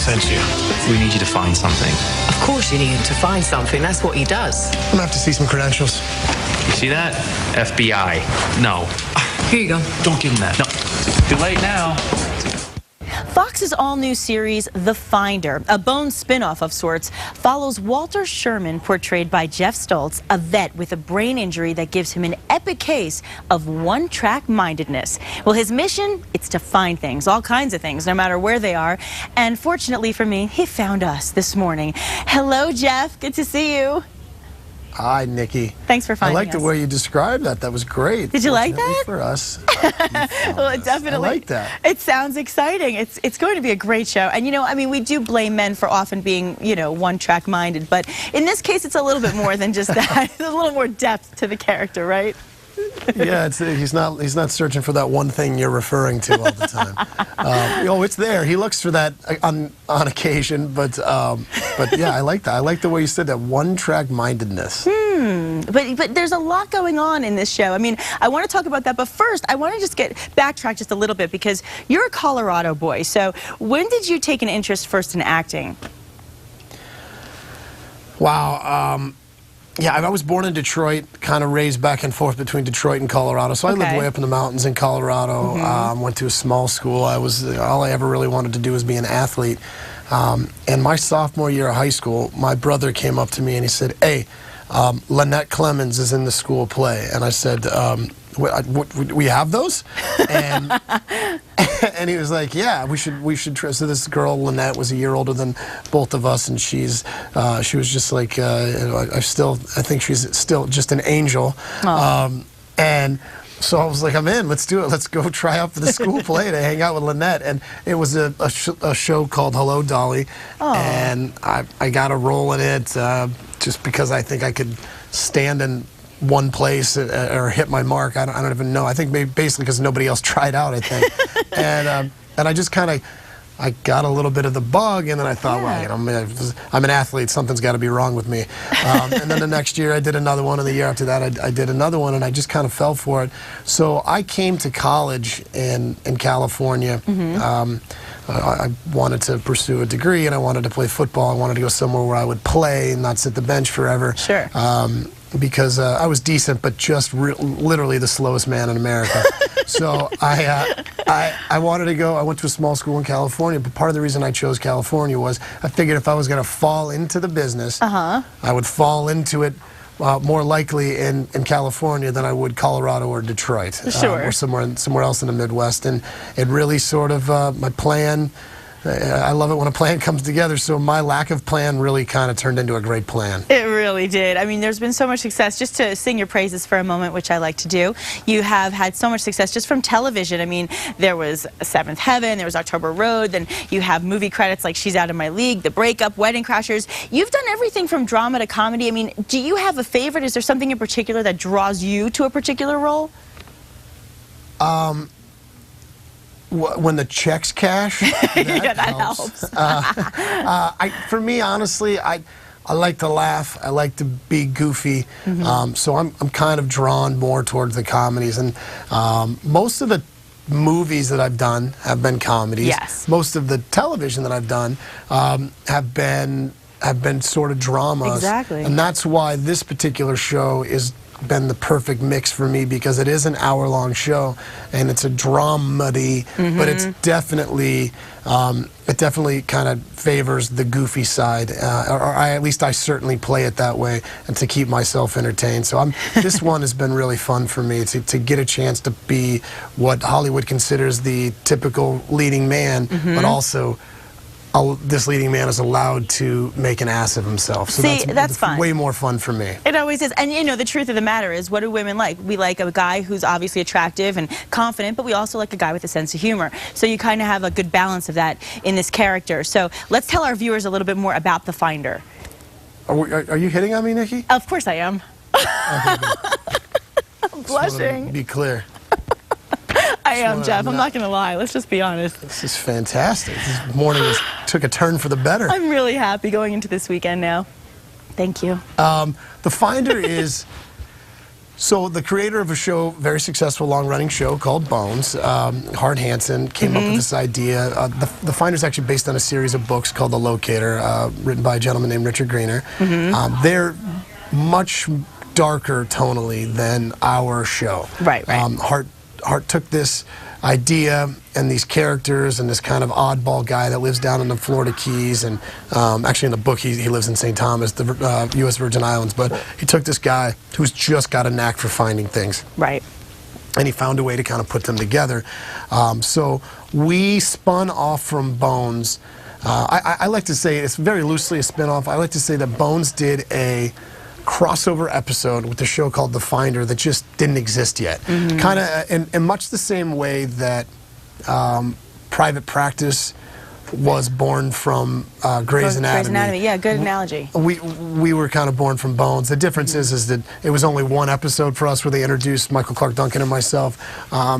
sent you. We need you to find something. Of course you need him to find something. That's what he does. I'm gonna have to see some credentials. You see that? FBI. No. Here you go. Don't give him that. No. Too late now. Fox's all-new series, The Finder, a Bones spin-off of sorts, follows Walter Sherman, portrayed by Geoff Stults, a vet with a brain injury that gives him an epic case of one-track mindedness. Well, his mission, it's to find things, all kinds of things, no matter where they are. And fortunately for me, he found us this morning. Hello, Geoff. Good to see you. Hi, Nikki. Thanks for finding us. I like the way you described that. That was great. Did you like that? For us. Well, definitely. I like that. It sounds exciting. It's going to be a great show. And, you know, I mean, we do blame men for often being, you know, one-track minded. But in this case, it's a little bit more than just that. There's a little more depth to the character, right? Yeah, he's not searching for that one thing you're referring to all the time. It's there. He looks for that on occasion, but yeah, I like that. I like the way you said that, one-track mindedness. But there's a lot going on in this show. I mean, I want to talk about that, but first, I want to just backtrack just a little bit because you're a Colorado boy. So when did you take an interest first in acting? Wow. Yeah, I was born in Detroit, kind of raised back and forth between Detroit and Colorado. So I lived way up in the mountains in Colorado. Went to a small school. All I ever really wanted to do was be an athlete. And my sophomore year of high school, my brother came up to me and he said, "Hey, Lynette Clemens is in the school play." And I said, we have those? And and he was like, "Yeah, we should try." So this girl, Lynette, was a year older than both of us, and she was just like, I think she's still just an angel. And so I was like, "I'm in. Let's do it. Let's go try out for the school play to hang out with Lynette." And it was a show called Hello, Dolly. And I got a role in it just because I think I could stand in one place or hit my mark. I don't even know. I think maybe basically because nobody else tried out, I think. and I just kind of, I got a little bit of the bug, and then I thought, well, you know, I'm an athlete. Something's got to be wrong with me. And then the next year I did another one, and the year after that I did another one, and I just kind of fell for it. So I came to college in California. I wanted to pursue a degree, and I wanted to play football. I wanted to go somewhere where I would play and not sit the bench forever. Sure. Because I was decent, but just literally the slowest man in America. So I wanted to go. I went to a small school in California, but part of the reason I chose California was I figured if I was going to fall into the business, I would fall into it more likely in California than I would Colorado or Detroit, or somewhere else in the Midwest. And it really sort of my plan. I love it when a plan comes together, so my lack of plan really kind of turned into a great plan. It really did. I mean, there's been so much success. Just to sing your praises for a moment, which I like to do, you have had so much success just from television. I mean, there was Seventh Heaven, there was October Road, then you have movie credits like She's Out of My League, The Breakup, Wedding Crashers. You've done everything from drama to comedy. I mean, do you have a favorite? Is there something in particular that draws you to a particular role? When the checks cash, yeah, that helps. For me, honestly, I like to laugh. I like to be goofy. So I'm kind of drawn more towards the comedies. And most of the movies that I've done have been comedies. Yes. Most of the television that I've done have been sort of dramas. Exactly. And that's why this particular show is been the perfect mix for me, because it is an hour-long show and it's a dramedy, but it's definitely it definitely kind of favors the goofy side, or at least I certainly play it that way, and to keep myself entertained. So this one has been really fun for me to get a chance to be what Hollywood considers the typical leading man, but also this leading man is allowed to make an ass of himself. So that's fun. Way more fun for me. It always is. And you know, the truth of the matter is, what do women like? We like a guy who's obviously attractive and confident, but we also like a guy with a sense of humor. So you kind of have a good balance of that in this character. So let's tell our viewers a little bit more about The Finder. Are you hitting on me, Nikki? Of course I am. Okay, I'm blushing. To be clear. I am, Geoff. I'm not going to lie. Let's just be honest. This is fantastic. This morning took a turn for the better. I'm really happy going into this weekend now. Thank you. The Finder is So the creator of a show, very successful long-running show called Bones, Hart Hansen, came up with this idea. The Finder's actually based on a series of books called The Locator, written by a gentleman named Richard Greener. They're much darker tonally than our show. Right. Hart took this idea and these characters and this kind of oddball guy that lives down in the Florida Keys, and actually in the book he lives in St. Thomas, the U.S. Virgin Islands, but he took this guy who's just got a knack for finding things. Right. And he found a way to kind of put them together. So we spun off from Bones. I like to say, it's very loosely a spin-off. I like to say that Bones did a crossover episode with a show called The Finder that just didn't exist yet. Kind of in much the same way that Private Practice was born from Grey's Anatomy. Yeah, good analogy. We were kind of born from Bones. The difference is that it was only one episode for us where they introduced Michael Clark Duncan and myself,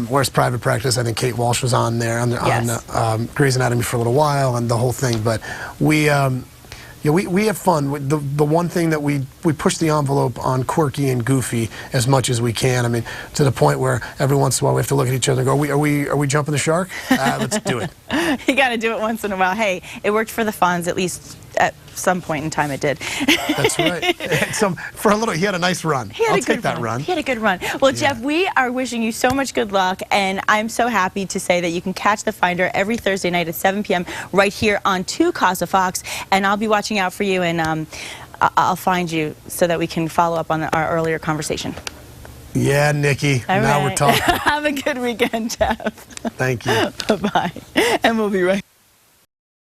whereas Private Practice, I think Kate Walsh was on there on Grey's Anatomy for a little while and the whole thing. But we have fun. The one thing that we push the envelope on quirky and goofy as much as we can. I mean, to the point where every once in a while we have to look at each other and go, are we jumping the shark? Let's do it. You got to do it once in a while. Hey, it worked for the Fonz, at least at some point in time it did. That's right. For a little, he had a nice run. I'll take that run. He had a good run. Well, Geoff, we are wishing you so much good luck, and I'm so happy to say that you can catch The Finder every Thursday night at 7 p.m. right here on 2 Casa Fox, and I'll be watching out for you, and I'll find you so that we can follow up on our earlier conversation. Yeah, Nikki. Now we're talking. Have a good weekend, Geoff. Thank you. Bye-bye. And we'll be right back.